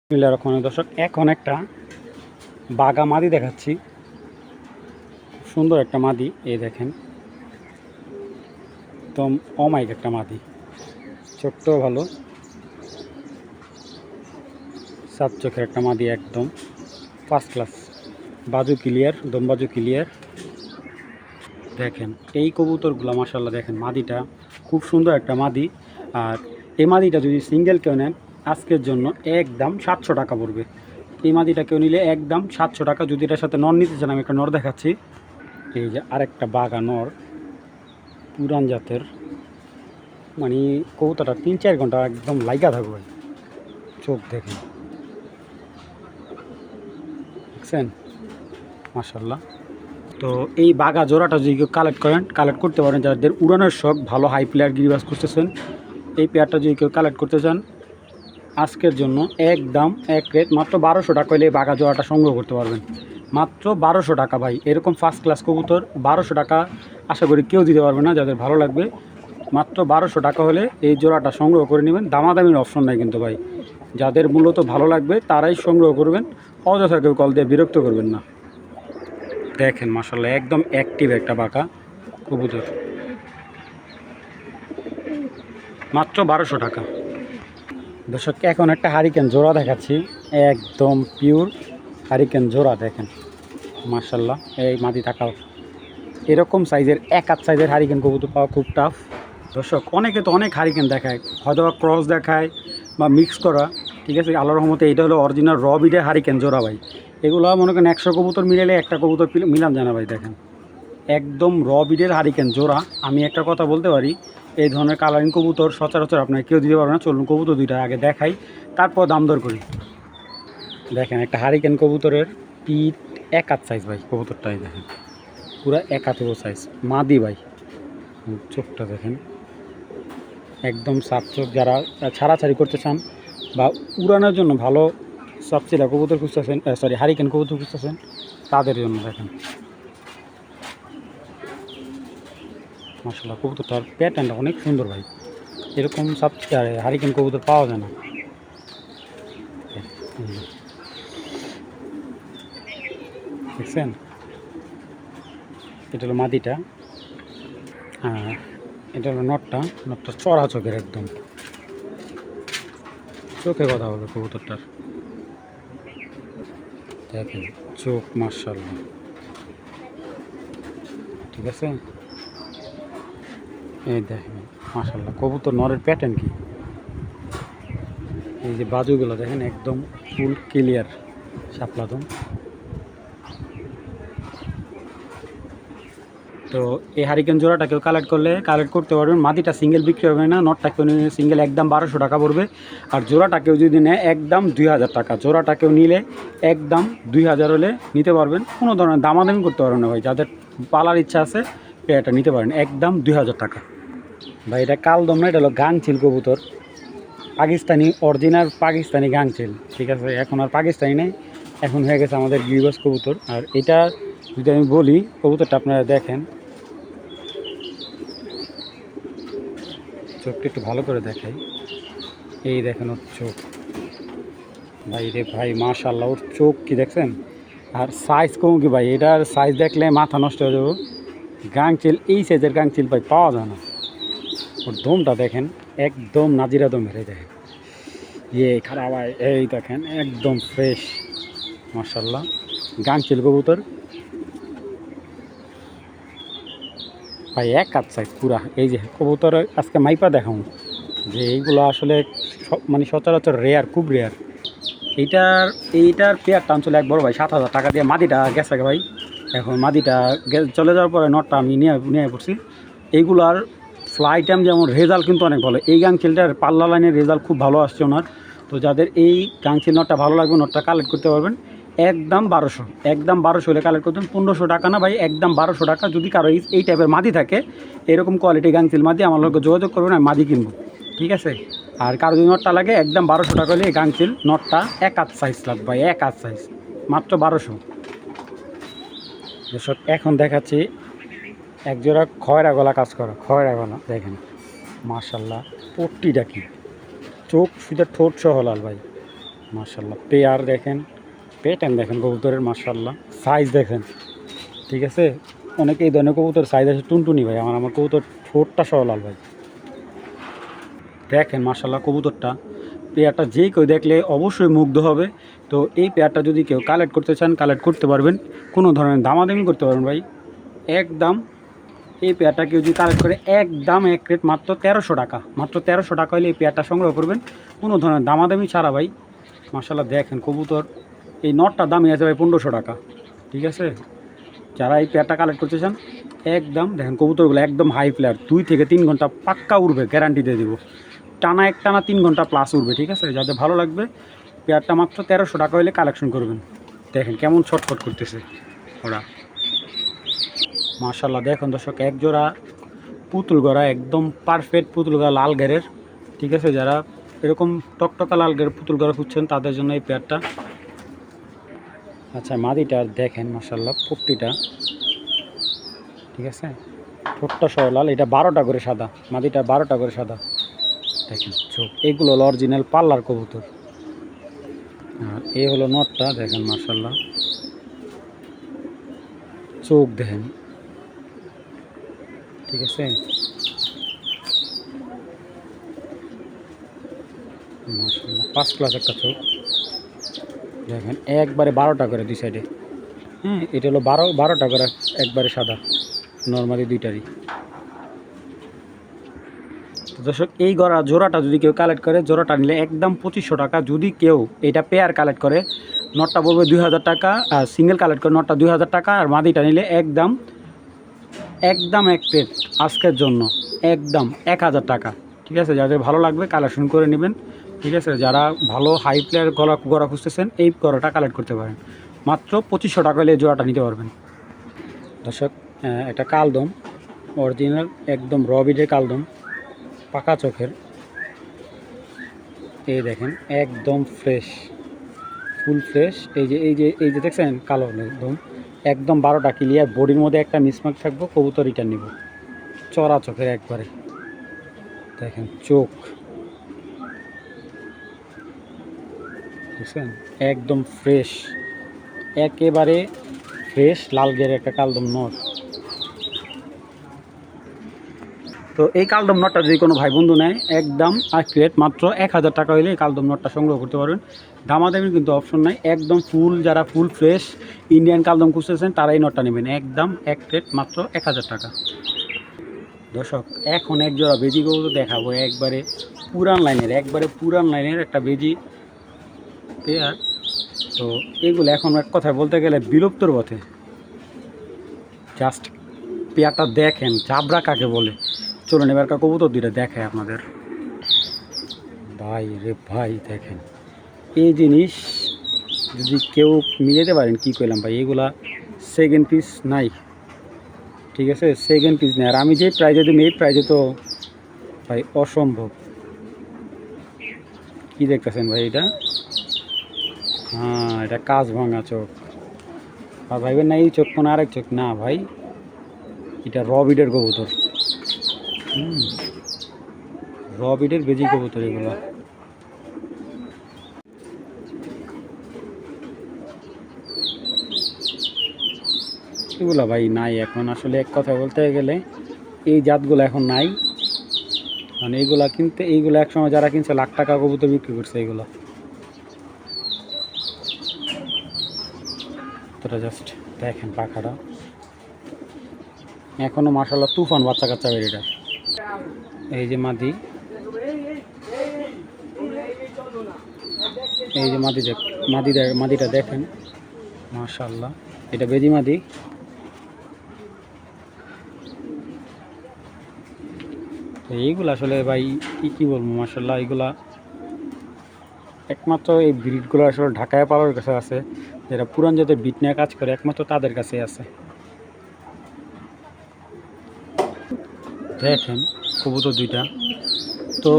বিসমিল্লাহির রহমানির দর্শক, এখন একটা বাঘা মাদি দেখাচ্ছি। সুন্দর একটা মাদি, এই দেখেন, একদম অমায়িক একটা মাদি, ছোট্ট ভালো সাত চোখের একটা মাদি, একদম ফার্স্ট ক্লাস, বাজু ক্লিয়ার, দম বাজু ক্লিয়ার। দেখেন এই কবুতরগুলো মাশাআল্লাহ, দেখেন মাদিটা খুব সুন্দর একটা মাদি। আর এই মাদিটা যদি সিঙ্গেল কেউ নেন আজকের জন্য একদম 700 টাকা পড়বে। এই মাদিটা কেউ নিলে একদম 700 টাকা। যদি এটার সাথে নর নিতে চান, আমি একটা নর দেখাচ্ছি। এই যে আরেকটা বাঘা নর, পুরান জাতের, মানে কবুতরটা 3-4 ঘন্টা একদম লাইগা থাকবে। চোখ দেখেন, দেখছেন মাশাআল্লাহ। তো এই বাঘা জোড়াটা যদি কেউ কালেক্ট করতে পারেন, যাদের উড়ানোর শখ, ভালো হাই প্লেয়ার গিরিবাজ করতেছেন, এই পেয়ারটা যদি কেউ কালেক্ট করতে চান আজকের জন্য একদম এক রেট মাত্র 1200 টাকা হলে এই বাঘা জোড়াটা সংগ্রহ করতে পারবেন। মাত্র 1200 টাকা ভাই। এরকম ফার্স্ট ক্লাস কবুতর 1200 টাকা আশা করি কেউ দিতে পারবে না। যাদের ভালো লাগবে মাত্র 1200 টাকা হলে এই জোড়াটা সংগ্রহ করে নেবেন। দামাদামির অপশন নাই কিন্তু ভাই। যাদের মূলত ভালো লাগবে তারাই সংগ্রহ করবেন, অযথা কেউ কল দিয়ে বিরক্ত করবেন না। দেখেন মাশাআল্লাহ, একদম অ্যাক্টিভ একটা বাঘা কবুতর, মাত্র 1200 টাকা। দর্শক, এখন একটা হারিকেন জোড়া দেখাচ্ছি, একদম পিওর হারিকেন জোড়া। দেখেন মাশাআল্লাহ, এই মাদি থাকাও এরকম সাইজের, এক হাত সাইজের হারিকেন কবুতর পাওয়া খুব টাফ। দর্শক, অনেকে তো অনেক হারিকেন দেখায়, হয়তো বা ক্রস দেখায় বা মিক্স করা, ঠিক আছে। আল্লাহর রহমতে এটা হলো অরিজিনাল র বিডের হারিকেন জোড়া ভাই। এগুলো মনে করেন 100 কবুতর মিলালে একটা কবুতর মিলান জানা ভাই। দেখেন একদম র বিডের হারিকেন জোড়া। আমি একটা কথা বলতে পারি, এই ধরনের কালারিং কবুতর সচরাচর আপনার কেউ দিতে পারবে না। চলুন কবুতর দুইটা আগে দেখাই, তারপর দাম দর করি। দেখেন একটা হারিকেন কবুতরের পিঠ এক হাত সাইজ ভাই, কবুতরটাই দেখেন পুরো এক হাতের সাইজ, মাদি ভাই। চোখটা দেখেন একদম সাত চোখ। যারা ছাড়াছাড়ি করতে চান বা উড়ানোর জন্য ভালো সবচেয়ে কবুতর খুঁজতেছেন, হারিকেন কবুতর খুঁজতেছেন, তাদের জন্য দেখেন মাশাআল্লাহ কবুতরটার প্যাটার্নটা অনেক সুন্দর ভাই। এরকম সবচেয়ে হারিকেন কবুতর পাওয়া যায় না। দেখছেন, এটা হলো মাদিটা, আর এটা হলো নটটা। নটটা চড়া চোখের, একদম চোখে কথা বলে কবুতরটার। দেখেন চোখ মাশাআল্লাহ, ঠিক আছে। এই দেখেন মাশাআল্লাহ কবুতর নরের প্যাটার্ন কি, এই যে বাজুগুলো দেখেন একদম ফুল ক্লিয়ার শাপলাদম। তো এই হারিকেন জোড়াটা কেউ কালেক্ট করতে পারবেন। মাদিটা সিঙ্গেল বিক্রি হবে না, নটটা কেউ নিলে সিঙ্গেল একদম 1200 টাকা পড়বে। আর জোড়াটা কেউ যদি নেয় একদম 2000 টাকা। জোড়াটা কেউ নিলে একদম 2000 হলে নিতে পারবেন, কোনো ধরনের দামাদামি করতে পারবেন না ভাই। যাদের পালার ইচ্ছা আছে এটা নিতে পারেন, একদম 2000 টাকা ভাই। এটা কালদম না, এটা হলো গাংচিল কবুতর, পাকিস্তানি, অরিজিনাল পাকিস্তানি গাংচিল, ঠিক আছে। এখন আর পাকিস্তানি নেই, এখন হয়ে গেছে আমাদের গিরিবাজ কবুতর। আর এটা যদি আমি বলি, কবুতরটা আপনারা দেখেন, চোখটা একটু ভালো করে দেখাই। এই দেখেন ওর চোখ ভাই, রে ভাই মাশাআল্লাহ, ওর চোখ কি দেখছেন। আর সাইজ কম কি ভাই, এটার সাইজ দেখলে মাথা নষ্ট হয়ে যাবে। গাংচিল, এই সাইজের গাংচিল ভাই পাওয়া যায় না। ওর দমটা দেখেন একদম নাজিরা দম হেরে দেখেন, খারাপ ভাই। এই দেখেন একদম ফ্রেশ মাশাআল্লাহ গাংচিল কবুতর ভাই, এক হাত সাইজ পুরা। এই যে কবুতর আজকে মাইপা দেখাও যে এইগুলো আসলে মানে সচরাচর রেয়ার, খুব রেয়ার। এইটার পেয়ারটা আমি চলে এক বড় ভাই 7000 টাকা দিয়ে মাদিটা গেছে ভাই। এখন মাদিটা চলে যাওয়ার পরে নটটা আমি নিয়ে পড়ছি। এইগুলার ফ্লাই টাইম যেমন রেজাল্ট কিন্তু অনেক ভালো। এই গাংচিলটার পাল্লা লাইনের রেজাল্ট খুব ভালো আসছে ওনার। তো যাদের এই গাংচিল নটটা ভালো লাগবে, নটটা কালেক্ট করতে পারবেন একদম 1200, একদম 1200 হলে কালেক্ট করতেন। 1500 টাকা না ভাই, একদম 1200 টাকা। যদি কারো এই টাইপের মাদি থাকে, এরকম কোয়ালিটি গাংচিল মাদি, আমার লোক যোগাযোগ করবেন, আমি মাদি কিনবো, ঠিক আছে। আর কারো যদি নটটা লাগে একদম 1200 টাকা হলে এই গাংচিল নটটা এক হাত সাইজ লাগবে ভাই, এক হাত সাইজ, মাত্র 1200। দর্শক, এখন দেখাচ্ছি একজোড়া খয়রা গলা কাজ করা, খয়রা গলা দেখেন মাশাআল্লাহ, পট্টিটা কি, চোখ সুদা ঠোঁট সহ লাল ভাই। মাশাল্লাহ পেয়ার দেখেন, পেটার্ন দেখেন কবুতরের, মাশাল্লাহ সাইজ দেখেন। ঠিক আছে, অনেকে এই ধরনের কবুতর সাইজ আছে টুনটুনি ভাই, আমার কবুতর ঠোঁটটা সহ লাল ভাই। দেখেন মাশাল্লাহ কবুতরটা, পেয়ারটা যে কেউ দেখলে অবশ্যই মুগ্ধ হবে। তো এই পেয়ারটা যদি কেউ কালেক্ট করতে চান কালেক্ট করতে পারবেন, কোনো ধরনের দামাদামি করতে পারবেন ভাই। একদম এই পেয়ারটা কেউ যদি কালেক্ট করে একদম এক রেট মাত্র 1300 টাকা, মাত্র 1300 টাকা হলে এই পেয়ারটা সংগ্রহ করবেন, কোনো ধরনের দামাদামি ছাড়া ভাই। মাশাল্লাহ দেখেন কবুতর, এই নটটার দামই আছে ভাই 1500 টাকা। ঠিক আছে, যারা এই পেয়ারটা কালেক্ট করতে চান একদম দেখেন কবুতরগুলো একদম হাই প্লেয়ার, 2 থেকে 3 ঘন্টা পাক্কা উড়বে, গ্যারান্টি দিয়ে দেবো। টানা 3 ঘন্টা প্লাস উঠবে। ঠিক আছে, যাদের ভালো লাগবে পেয়ারটা মাত্র 1300 টাকা হলে কালেকশন করবেন। দেখেন কেমন ছটফট করতেছে ওরা, মাশাল্লাহ। দেখুন দর্শক, এক জোড়া পুতুল গড়া, একদম পারফেক্ট পুতুল গড়া লাল ঘেরের। ঠিক আছে, যারা এরকম টকটকা লাল ঘেরের পুতুল গড়া খুঁজছেন তাদের জন্য এই পেয়ারটা। আচ্ছা মাদিটা দেখেন মাশাল্লাহ, পট্টিটা ঠিক আছে, ঠোঁটটা সহ লাল, এটা 12টা করে সাদা, মাদিটা 12টা করে সাদা। দেখেন চোখ, এগুলো হলো অরিজিনাল পাল্লার কবুতর। আর এই হলো নটটা, দেখেন মাশাল্লাহ চোখ দেখেন। ঠিক আছে, মাশাল্লাহ ফার্স্ট ক্লাস একটা চোখ। দেখেন একবারে 12টা করে দুই সাইডে। হ্যাঁ, এটা হলো 12টা করে একবারে সাদা, নর্মালি দুইটারই। দর্শক এই জোড়াটা যদি কেউ কালেক্ট করে, জোড়াটা নিলে একদম 2500 টাকা। যদি কেউ এটা পেয়ার কালেক্ট করে নটটা পড়বে 2000 টাকা, আর সিঙ্গেল কালেক্ট করে নটটা 2000 টাকা, আর মাদিটা নিলে একদম এক প্লেট আজকের জন্য একদম 1000 টাকা। ঠিক আছে, যাদের ভালো লাগবে কালেকশন করে নেবেন। ঠিক আছে, যারা ভালো হাই প্লেয়ার গড়া খুঁজতেছেন এই গড়াটা কালেক্ট করতে পারেন, মাত্র 2500 টাকা হলে এই জোড়াটা নিতে পারবেন। দর্শক একটা কালদম, অরিজিনাল একদম রবিডের কালদম, পাকা চোখের। এই দেখেন একদম ফ্রেশ, ফুল ফ্রেশ। এই যে দেখছেন কালো একদম, একদম 12টা ক্লিয়ার, বডির মধ্যে একটা মিসমার্ক থাকবো, কবুতর রিটার্ন নিব, চড়া চোখের একবারে। দেখেন চোখ দেখছেন, একদম ফ্রেশ, একেবারে ফ্রেশ লাল গের একটা কালদম নট। তো এই কালদম নটটা যদি কোনো ভাই বন্ধু নেয় একদম অ্যাকুরেট মাত্র 1000 টাকা হলে এই কালদম নটটা সংগ্রহ করতে পারবেন। দামাদামির কিন্তু অপশন নাই, একদম ফুল, যারা ফুল ফ্রেশ ইন্ডিয়ান কালদম খুঁজতেছেন তারা এই নটটা নেবেন, একদম অ্যাকুরেট মাত্র 1000 টাকা। দর্শক এখন এক জোড়া বেজি কবুতর দেখাবো, একবারে পুরান লাইনের একটা বেজি পেয়ার। তো এগুলো এখন এক কথায় বলতে গেলে বিলুপ্তর পথে। জাস্ট পেয়ারটা দেখেন, চাবড়া কাকে বলে। চলুন এবার কবুতর দুইটা দেখায় আপনাদের। ভাই রে ভাই দেখেন, এই জিনিস যদি কেউ মিলাতে পারেন, কি কইলাম ভাই, এগুলা সেকেন্ড পিস নাই। ঠিক আছে, সেকেন্ড পিস নেই। আর আমি যে প্রাইজে দিই এই প্রাইজে তো ভাই অসম্ভব। কি দেখতেছেন ভাই এটা? হ্যাঁ, এটা কাজ ভাঙা চোখ। আর ভাইবেন না এই চোখ কোনো আরেক চোখ না ভাই, এটা রবিডের কবুতর। রবিডের বেজি কবুতর এগুলা ভাই নাই এখন, আসলে এক কথা বলতে গেলে এই জাতগুলো এখন নাই। মানে এইগুলো একসময় যারা কিনছে লাখ টাকা কবুতর বিক্রি করছে এইগুলো। তোরা জাস্ট দেখেন পাখাটা, এখনও মাশাআল্লাহ তুফান বাচ্চা কাচ্চা বেরিটা। এই যে মাদি, এই যে মাদিটা দেখেন মাশাআল্লাহ, এটা বেজি মাদি। তো এইগুলো আসলে ভাই কি বলবো, মাশাআল্লাহ এইগুলা একমাত্র এই ব্রিডগুলো আসলে ঢাকায় পাওয়ার কাছে আছে, যারা পুরান জাতের বিট নিয়ে কাজ করে একমাত্র তাদের কাছে আছে। দেখেন কবুতর দুইটা। তো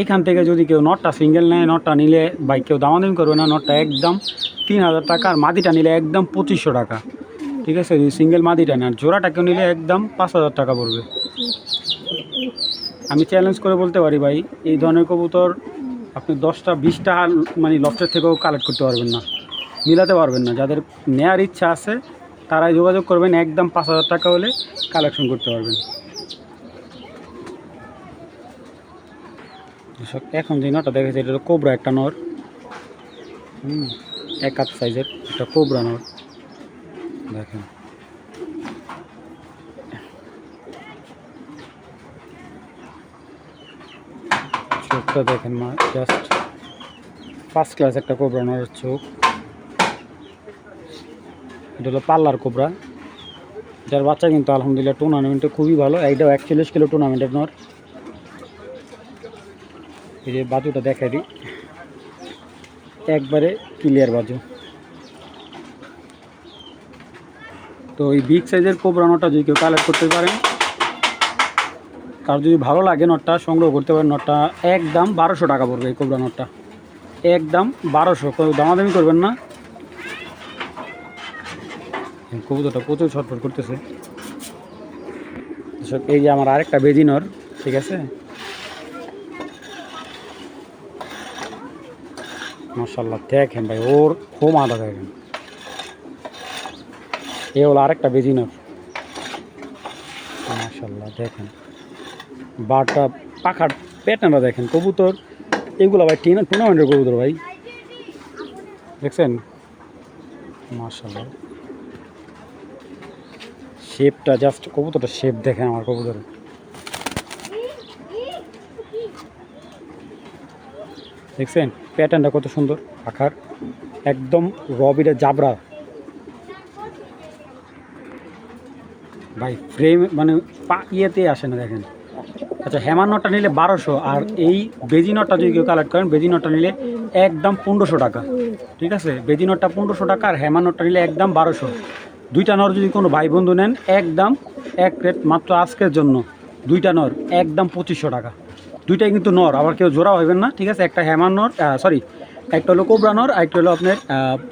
এইখান থেকে যদি কেউ নটটা সিঙ্গেল নেয়, নটটা নিলে ভাই কেউ দামাদামি করবে না, নটটা একদম 3000 টাকা, আর মাদিটা নিলে একদম 2500 টাকা। ঠিক আছে, যদি সিঙ্গেল মাদিটা নেন, জোড়াটা কেউ নিলে একদম 5000 টাকা পড়বে। আমি চ্যালেঞ্জ করে বলতে পারি ভাই, এই ধরনের কবুতর আপনি 10টা 20টা মানে লফটের থেকেও কালেক্ট করতে পারবেন না, মিলাতে পারবেন না। যাদের নেওয়ার ইচ্ছা আছে তারাই যোগাযোগ করবেন, একদম 5,000 টাকা হলে কালেকশন করতে পারবেন। এখন যে নটা দেখেছে এটা হলো কোবরা একটা নর, এক হাত সাইজের একটা কোবরা নর দেখেন। চোখটা দেখেন মা, জাস্ট ফার্স্ট ক্লাস একটা কোবরা নরের চোখ। এটা হলো পাল্লার কোবরা, যার বাচ্চা কিন্তু আলহামদুলিল্লাহ টুর্নামেন্টে খুবই ভালো। এইটাও 41 কিলো টুর্নামেন্টের নর। এই যে বাজুটা দেখাই দিই, একবারে ক্লিয়ার বাজু। তো এই বিগ সাইজের কোবরা নটটা যদি কেউ কালেক্ট করতে পারেন, কার যদি ভালো লাগে নটটা সংগ্রহ করতে পারেন। নটটা একদম 1200 টাকা পড়বে এই কোবরা নটটা, একদম 1200, দামাদামি করবেন না। কবুতরটা প্রচুর ছটফট করতেছে। এই যে আমার আরেকটা বেজি নর, ঠিক আছে, মাশাআল্লাহ দেখেন ভাই, ওর খোমাটা দেখেন। এ হলো আরেকটা বেজি নর, মাশাআল্লাহ দেখেন বারটা পাখার প্যাটার্নটা দেখেন। কবুতর এগুলো ভাই টুর্নামেন্টের কবুতর ভাই, দেখছেন মাশাআল্লাহ। শেপটা জাস্ট, কবুতরটা শেপ দেখেন আমার কবুতর, দেখছেন প্যাটার্নটা কত সুন্দর পাখার, একদম রবিটা জাবরা ভাই, ফ্রেম মানে ইয়েতে আসে না দেখেন। আচ্ছা, হেমার নটটা নিলে 1200, আর এই বেজি নটটা যদি কেউ কালেক্ট করেন, বেজি নটটা নিলে একদম 1500 টাকা, ঠিক আছে। বেজি নটটা 1500 টাকা, আর হেমার নটটা নিলে একদম 1200। দুইটা নর যদি কোনো ভাই বন্ধু নেন, একদম এক রেট মাত্র আজকের জন্য। দুইটা নর একদম 2500 টাকা, দুইটাই কিন্তু নর, আবার কেউ জোড়া হইবেন না, ঠিক আছে। একটা হেমার নর, সরি একটা হলো কোবরা নর, আর একটা হলো আপনার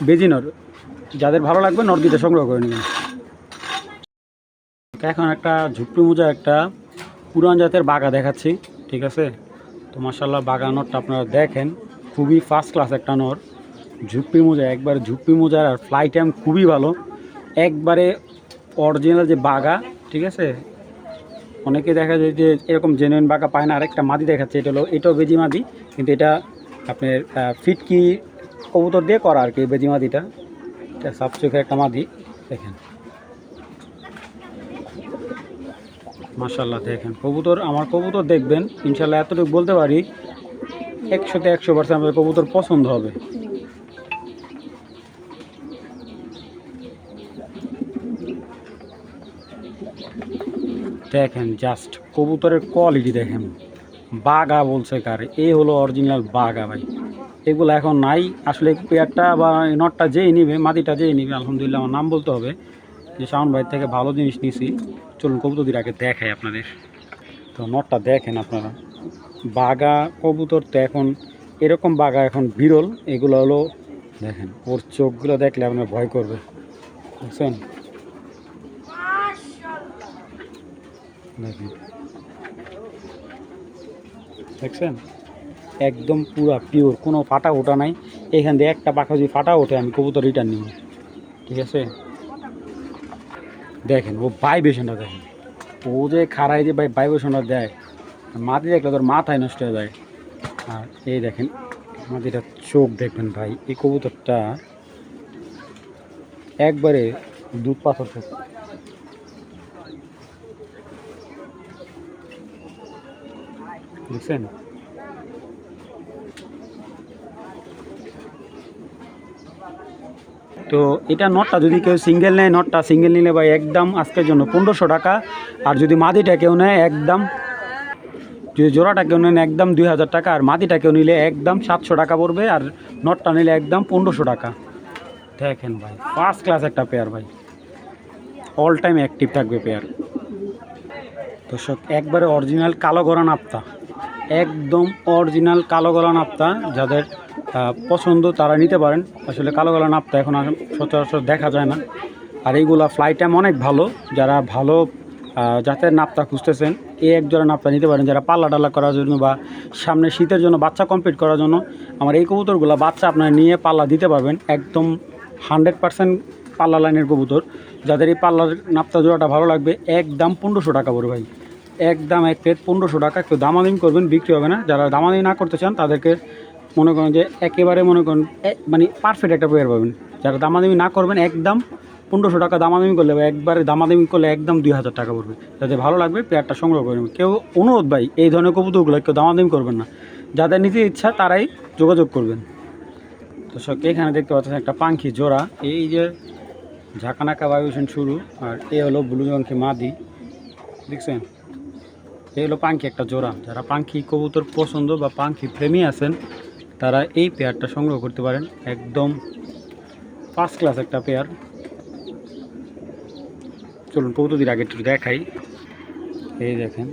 বেজি নর। যাদের ভালো লাগবে নর দুইটা সংগ্রহ করে নেবেন। এখন একটা ঝুপড়ি মোজা একটা পুরান জাতের বাঘা দেখাচ্ছি, ঠিক আছে। তো মাশাআল্লাহ বাঘা নরটা আপনারা দেখেন, খুবই ফার্স্ট ক্লাস একটা নর, ঝুপড়ি মোজা, একবারে ঝুপড়ি মোজার, আর ফ্লাই টাইম খুবই ভালো, একবারে অরিজিনাল যে বাঘা, ঠিক আছে। অনেকে দেখা যায় যে এরকম জেনুইন বাঘা পায় না। আরেকটা মাদি দেখাচ্ছে, এটা হলো, এটাও বেজি মাদি, কিন্তু এটা আপনার ফিটকি কবুতর দিয়ে করা আর কি বেজি মাদিটা। এটা সাপ চোখের একটা মাদি দেখেন, মাশাআল্লাহ দেখেন। কবুতর, আমার কবুতর দেখবেন ইনশাল্লাহ এতটুকু বলতে পারি, 100তে 100% আমাদের কবুতর পছন্দ হবে। দেখেন জাস্ট কবুতরের কোয়ালিটি দেখেন, বাঘা বলছে কার, এই হলো অরিজিনাল বাঘা ভাই। এগুলো এখন নাই আসলে, পেয়ারটা বা নটটা যেই নিবে, মাদিটা যেই নিবে, আলহামদুলিল্লাহ আমার নাম বলতে হবে যে শাওন ভাই থেকে ভালো জিনিস নিছি। চলুন কবুতরদের আগে দেখাই আপনাদের। তো নটটা দেখেন আপনারা, বাঘা কবুতর তো এখন এরকম বাঘা এখন বিরল। এগুলো হলো দেখেন, ওর চোখগুলো দেখলে আপনার ভয় করবে, বুঝছেন। দেখেন, দেখছেন একদম পুরা পিওর, কোনো ফাটা ওঠা নাই। এখান দিয়ে একটা পাখা যদি ফাটা ওঠে আমি কবুতর রিটার্ন নিব, ঠিক আছে। দেখেন ও ভাইব্রেশনটা দেখেন, ও যে খাড়াই যে ভাইব্রেশনটা দেয়, মাটি দেখলে তোর মাথায় নষ্ট হয়ে যায়। আর এই দেখেন মাটিটার চোখ দেখবেন ভাই, এই কবুতরটা একবারে দুধ পাথর চোখ, দেখছেন। তো এটা নটটা যদি কেউ সিঙ্গেল নেয়, নটটা সিঙ্গেল নিলে ভাই একদম আজকের জন্য 1500 টাকা। আর যদি মাদিটা কেউ নেয় একদম, যদি জোড়াটা কেউ নেন একদম 2000 টাকা, আর মাদিটা কেউ নিলে একদম 700 টাকা পড়বে, আর নটটা নিলে একদম 1500 টাকা। দেখেন ভাই ফার্স্ট ক্লাস একটা পেয়ার ভাই, অল টাইম অ্যাক্টিভ থাকবে পেয়ার। দর্শক একবারে অরিজিনাল কালো গড়া নাপ্তা, একদম অরিজিনাল কালো গলা নাপ্তা, যাদের পছন্দ তারা নিতে পারেন। আসলে কালো গলা নাপ্তা এখন সচরাচর দেখা যায় না, আর এইগুলা ফ্লাই টাইম অনেক ভালো। যারা ভালো যাতে নাপতা খুঁজতেছেন এই এক জোড়া নাপতা নিতে পারেন, যারা পাল্লা টাল্লা করার জন্য বা সামনে শীতের জন্য বাচ্চা কমপ্লিট করার জন্য আমার এই কবুতরগুলো বাচ্চা আপনারা নিয়ে পাল্লা দিতে পারবেন। একদম 100% পাল্লা লাইনের কবুতর। যাদের এই পাল্লার নাপতা জোড়াটা ভালো লাগবে একদম 1500 টাকা পড়বে ভাই, একদম এক প্লেট 1500 টাকা। একটু দামাদামি করবেন, বিক্রি হবে না। যারা দামাদামি না করতে চান তাদেরকে মনে করেন যে একেবারে মনে করেন মানে পারফেক্ট একটা পেয়ার পাবেন। যারা দামাদামি না করবেন একদম 1500 টাকা দামাদামি করলে বা একবারে দামাদামি করলে একদম 2000 টাকা পড়বে। যাদের ভালো লাগবে পেয়ারটা সংগ্রহ করে নেবেন। কেউ অনুরোধ ভাই এই ধরনের কবুতরগুলো কেউ দামাদামি করবেন না, যাদের নিতে ইচ্ছা তারাই যোগাযোগ করবেন। তো এখানে দেখতে পাচ্ছেন একটা পাখি জোড়া, এই যে ঝাঁকানাকা ভাইব্রেশন শুরু, আর এ হলো ব্লু জঙ্কি মাদি, দেখছেন? এই হলো পাখি একটা জোড়া। যারা পাখি কবুতর পছন্দ বা পাখি প্রেমী আছেন তারা এই পেয়ারটা সংগ্রহ করতে পারেন। একদম ফার্স্ট ক্লাস একটা পেয়ার। চলুন কবুতরদের আগে একটু দেখাই। এই দেখেন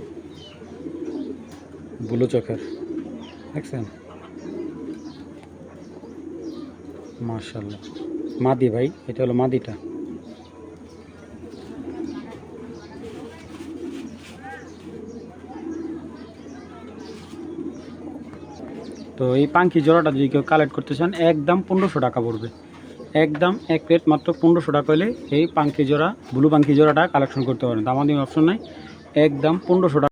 ব্লু চোখের, দেখছেন? মাশাআল্লাহ মাদি ভাই, এটা হলো মাদিটা। তো এই পাখি জোড়াটা যদি কেউ কালেক্ট করতে চান একদম 1500 টাকা পড়বে। একদম এক প্লেট মাত্র 1500 টাকা হলে এই পাখি জোড়া ব্লু পাখি জোড়াটা কালেকশন করতে পারেন। দামাদামি অপশন নাই, একদম 1500 টাকা।